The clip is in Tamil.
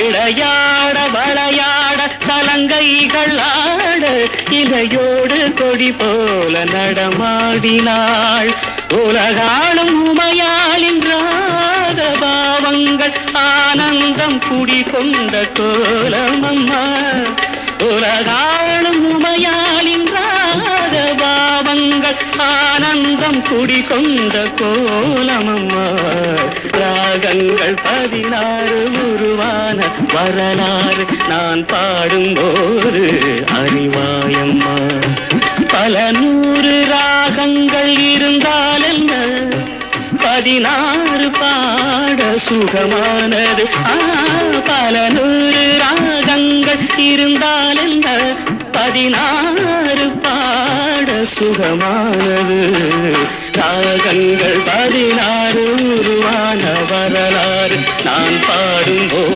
இளையாட வளையாட சலங்கைகள் ஆட இலையோடு கொடி போல நடமாடினாள். உலகாளும் உமையாளின் ராக பாவங்கள் ஆனந்தம் குடிகொண்ட கோலமம்மா. உலகாளும் உமையாளின் ராக பாவங்கள் ஆனந்தம் குடிகொண்ட கோலமம்மா. ராகங்கள் 16 உருவான வரலாறு நான் பாடும்போது அறிவாயம்மா. பல 100 ராகங்கள் இருந்தால் என்ன 16 பாட சுகமானது. பல 100 ராகங்கள் இருந்தால் என்ன 16 பாட சுகமானது. ராகங்கள் 16 உருவான வரலாறு நான் பாடும்போது